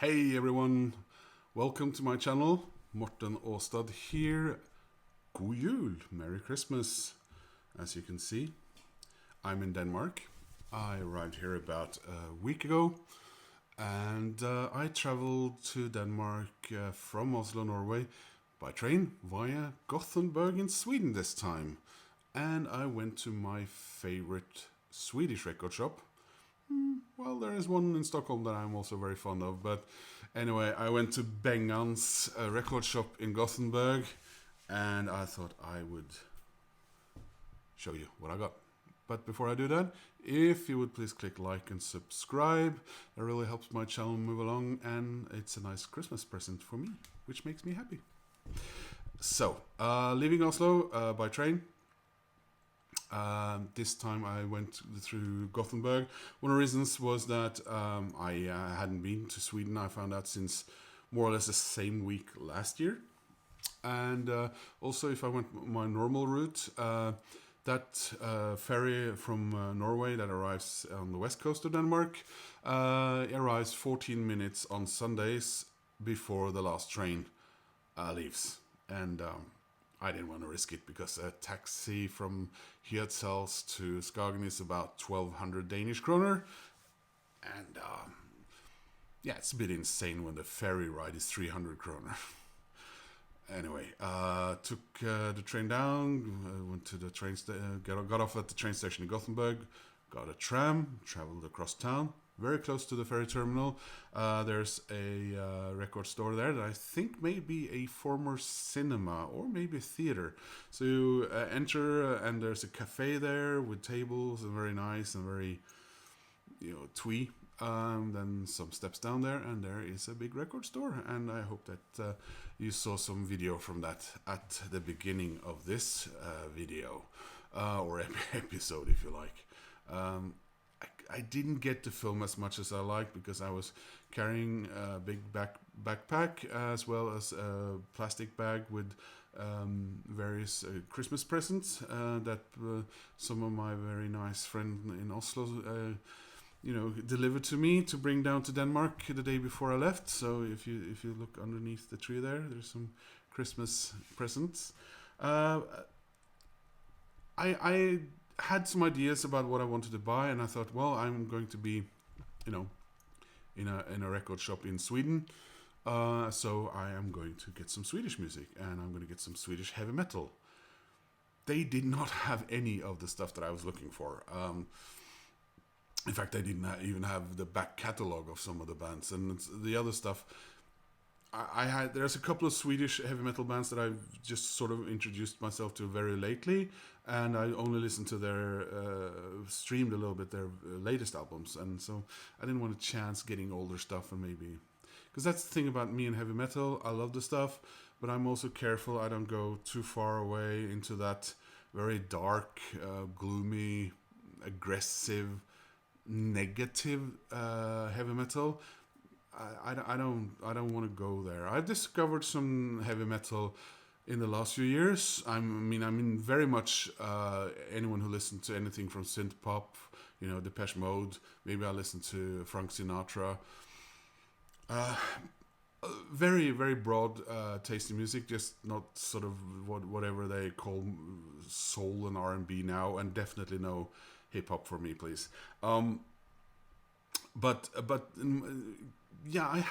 Hey everyone, welcome to my channel. Morten Åstad here. God jul, Merry Christmas. As you can see, I'm in Denmark. I arrived here about a week ago, and I traveled to Denmark from Oslo, Norway, by train via Gothenburg in Sweden this time. And I went to my favorite Swedish record shop. Well, there is one in Stockholm that I'm also very fond of. But anyway, I went to Bengans, a record shop in Gothenburg, and I thought I would show you what I got. But before I do that, if you would please click like and subscribe, that really helps my channel move along, and it's a nice Christmas present for me, which makes me happy. So, leaving Oslo by train. This time I went through Gothenburg. One of the reasons was that I hadn't been to Sweden. I found out since more or less the same week last year. And also, if I went my normal route, that ferry from Norway that arrives on the west coast of Denmark arrives 14 minutes on Sundays before the last train leaves. And I didn't want to risk it because a taxi from Hirtshals to Skagen is about 1,200 Danish kroner. And yeah, it's a bit insane when the ferry ride is 300 kroner. Anyway, took the train down, went to the train got off at the train station in Gothenburg, got a tram, traveled across town, very close to the ferry terminal. There's a record store there that I think may be a former cinema or maybe a theater. So you enter and there's a cafe there with tables and very nice and very, twee. Then some steps down there and there is a big record store, and I hope that you saw some video from that at the beginning of this video or episode, if you like. I didn't get to film as much as I like because I was carrying a big backpack as well as a plastic bag with various Christmas presents that some of my very nice friends in Oslo delivered to me to bring down to Denmark the day before I left. So if you look underneath the tree there's some Christmas presents. I had some ideas about what I wanted to buy, and I thought, well, I'm going to be, in a record shop in Sweden, so I am going to get some Swedish music, and I'm going to get some Swedish heavy metal. They did not have any of the stuff that I was looking for. In fact, I didn't even have the back catalog of some of the bands, and the other stuff. There's a couple of Swedish heavy metal bands that I've just sort of introduced myself to very lately, and I only listened to their streamed a little bit their latest albums, and so I didn't want a chance getting older stuff, and maybe because that's the thing about me and heavy metal. I love the stuff, but I'm also careful I don't go too far away into that very dark, gloomy, aggressive, negative heavy metal. I don't want to go there. I've discovered some heavy metal in the last few years. I mean very much anyone who listens to anything from synth pop, Depeche Mode. Maybe I listen to Frank Sinatra. Very, very broad taste in music, just not sort of whatever they call soul and R&B now, and definitely no hip hop for me, please. Yeah, I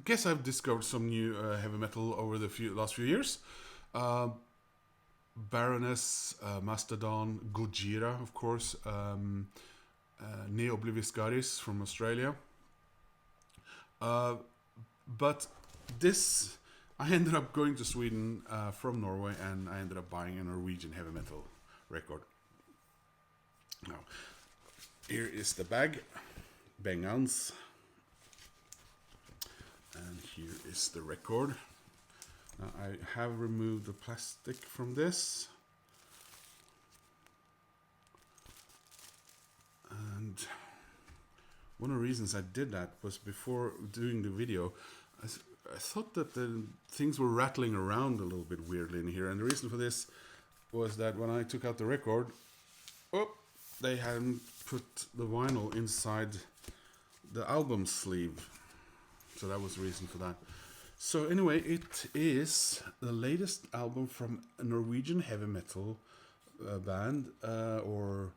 guess I've discovered some new heavy metal over the last few years. Baroness, Mastodon, Gojira, of course, Neobliviscaris from Australia. But this, I ended up going to Sweden from Norway, and I ended up buying a Norwegian heavy metal record. Now, here is the bag, Bengans. And here is the record. Now, I have removed the plastic from this. And one of the reasons I did that was before doing the video, I thought that the things were rattling around a little bit weirdly in here. And the reason for this was that when I took out the record, they hadn't put the vinyl inside the album sleeve. So that was the reason for that. So anyway, it is the latest album from a Norwegian heavy metal band, or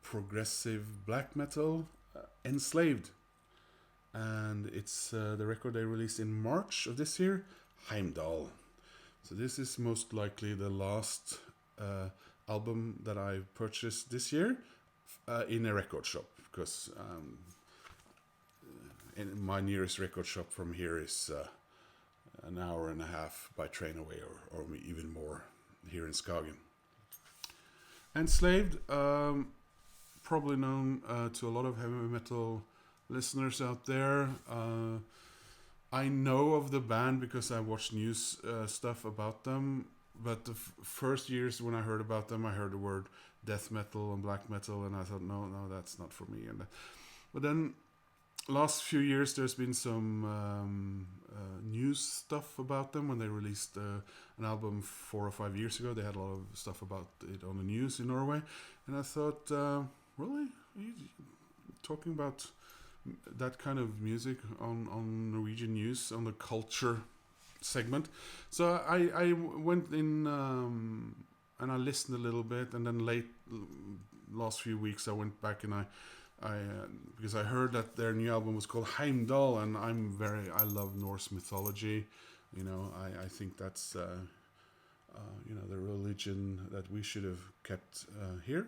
progressive black metal, Enslaved. And it's the record they released in March of this year, Heimdall. So this is most likely the last album that I purchased this year in a record shop, because my nearest record shop from here is an hour and a half by train away, or even more, here in Skagen. Enslaved, probably known to a lot of heavy metal listeners out there. I know of the band because I watched news stuff about them, but the first years when I heard about them, I heard the word death metal and black metal, and I thought, no, that's not for me. But then last few years there's been some news stuff about them. When they released an album 4 or 5 years ago, they had a lot of stuff about it on the news in Norway, and I thought, really? Are you talking about that kind of music on Norwegian news, on the culture segment? So I went in and I listened a little bit, and then last few weeks I went back and I because I heard that their new album was called Heimdall, and I love Norse mythology. I think that's the religion that we should have kept here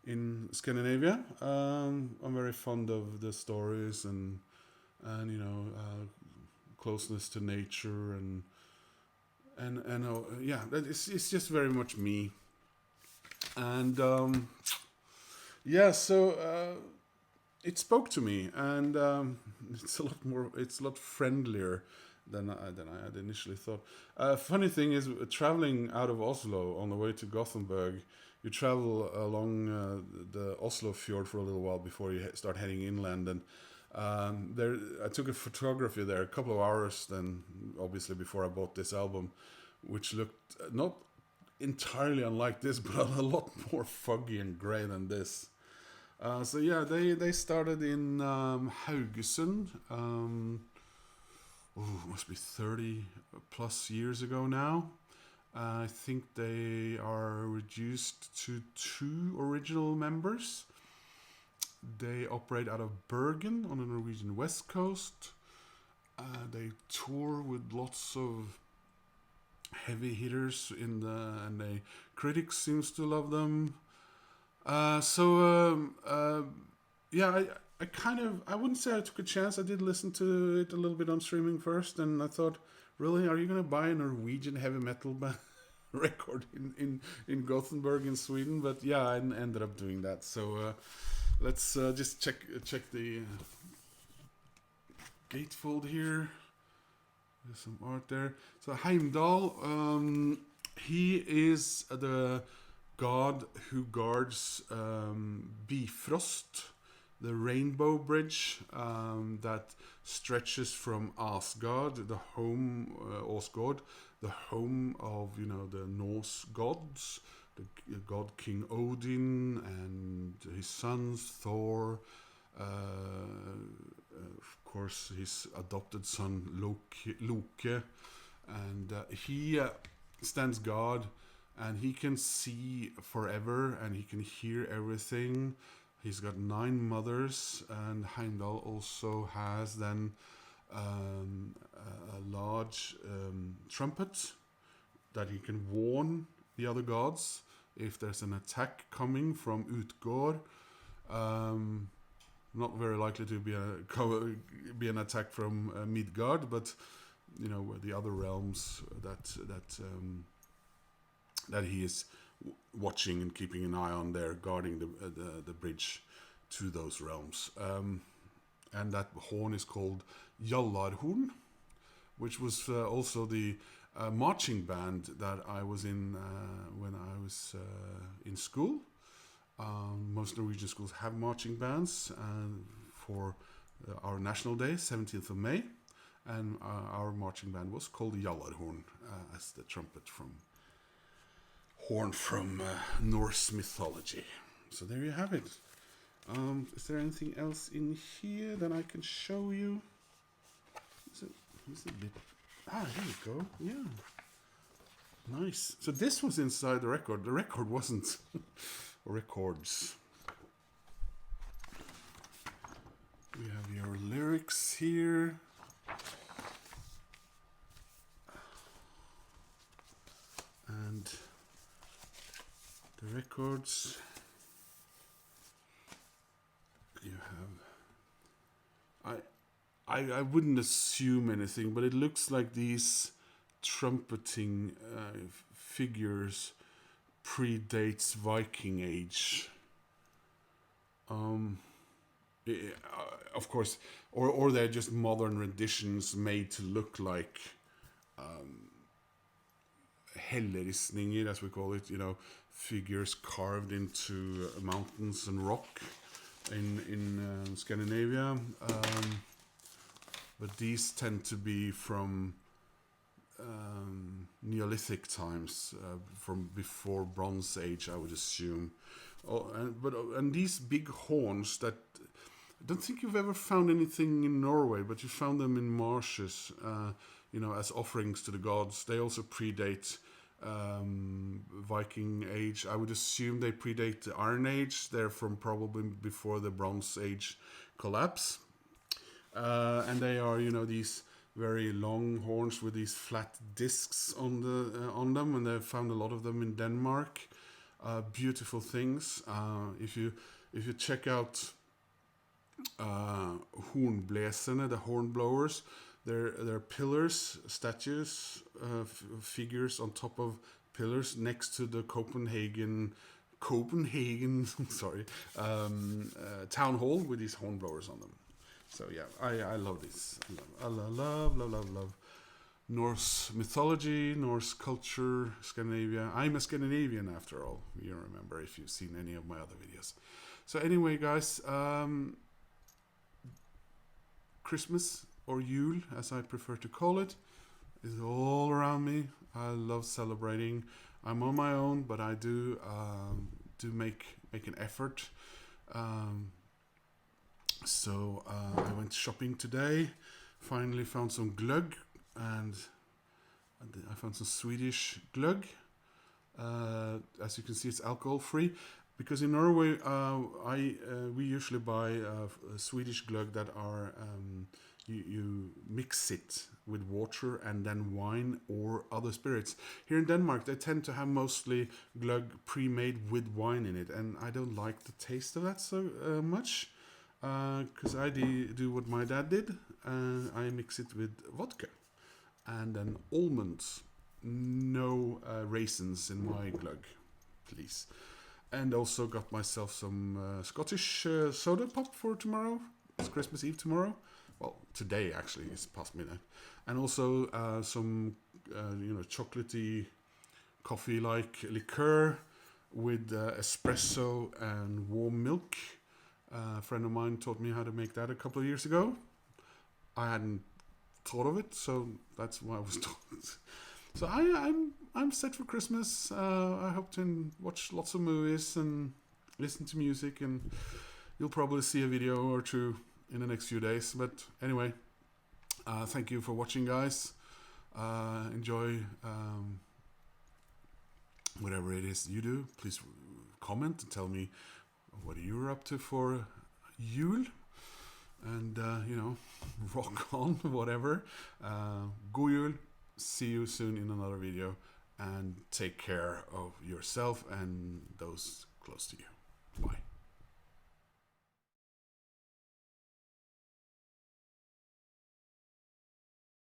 in Scandinavia. I'm very fond of the stories and closeness to nature and it's just very much me. And so it spoke to me, and it's a lot friendlier than I had initially thought. Funny thing is, traveling out of Oslo on the way to Gothenburg, you travel along the Oslo fjord for a little while before you start heading inland, and I took a photography there a couple of hours then, obviously, before I bought this album, which looked not entirely unlike this, but a lot more foggy and grey than this. They started in Haugesund. Must be 30 plus years ago now. I think they are reduced to 2 original members. They operate out of Bergen on the Norwegian west coast. They tour with lots of heavy hitters and the critics seems to love them. I wouldn't say I took a chance. I did listen to it a little bit on streaming first, and I thought, really, are you going to buy a Norwegian heavy metal record in Gothenburg in Sweden? But yeah, I ended up doing that. So let's just check the gatefold here. There's some art there. So Heimdall, he is the god who guards Bifrost, the rainbow bridge that stretches from Asgard, the home the home of the Norse gods, the god King Odin and his sons Thor, of course his adopted son Loke, and he stands guard, and he can see forever and he can hear everything. He's got 9 mothers, and Heimdall also has then a large trumpet that he can warn the other gods if there's an attack coming from Utgård. Not very likely to be an attack from Midgard, but the other realms that he is watching and keeping an eye on there, guarding the bridge to those realms. And that horn is called Jallarhorn, which was also the marching band that I was in when I was in school. Most Norwegian schools have marching bands for our National Day, 17th of May, and our marching band was called Jallarhorn, as the trumpet horn from Norse mythology. So there you have it. Is there anything else in here that I can show you? Is it a bit? Ah, here we go. Yeah. Nice. So this was inside the record. The record wasn't. Records. We have your lyrics here. And the records. You have. I wouldn't assume anything, but it looks like these trumpeting figures predates Viking Age. Of course, or they're just modern renditions made to look like helleristninger, as we call it. You know, figures carved into mountains and rock in Scandinavia. But these tend to be from Neolithic times, from before Bronze Age, I would assume. And these big horns that I don't think you've ever found anything in Norway, but you found them in marshes, as offerings to the gods. They also predate Viking Age. I would assume they predate the Iron Age. They're from probably before the Bronze Age collapse. And they are, these very long horns with these flat discs on them, and they've found a lot of them in Denmark. Beautiful things. If you check out hornblæserne, the horn blowers, they're pillars, statues, figures on top of pillars next to the Copenhagen town hall with these horn blowers on them. So yeah, I love this. I love Norse mythology, Norse culture, Scandinavia. I'm a Scandinavian after all. You remember if you've seen any of my other videos. So anyway, guys, Christmas or Yule, as I prefer to call it, is all around me. I love celebrating. I'm on my own, but I do make an effort. So I went shopping today, finally found some glögg, and I found some Swedish glögg. As you can see, it's alcohol free, because in Norway we usually buy Swedish glögg that are you mix it with water and then wine or other spirits. Here in Denmark, they tend to have mostly glögg pre-made with wine in it, and I don't like the taste of that so much. Because I do what my dad did. I mix it with vodka and then almonds. No raisins in my glögg, please. And also got myself some Scottish soda pop for tomorrow. It's Christmas Eve tomorrow. Well, today actually, it's past midnight. And also some chocolatey coffee-like liqueur with espresso and warm milk. A friend of mine taught me how to make that a couple of years ago. I hadn't thought of it, so that's why I was taught. So I'm set for Christmas. I hope to watch lots of movies and listen to music, and you'll probably see a video or two in the next few days. But anyway, thank you for watching, guys. Enjoy whatever it is you do. Please comment and tell me what you're up to for Yule, and rock on, whatever. God Jul. See you soon in another video, and take care of yourself and those close to you. Bye.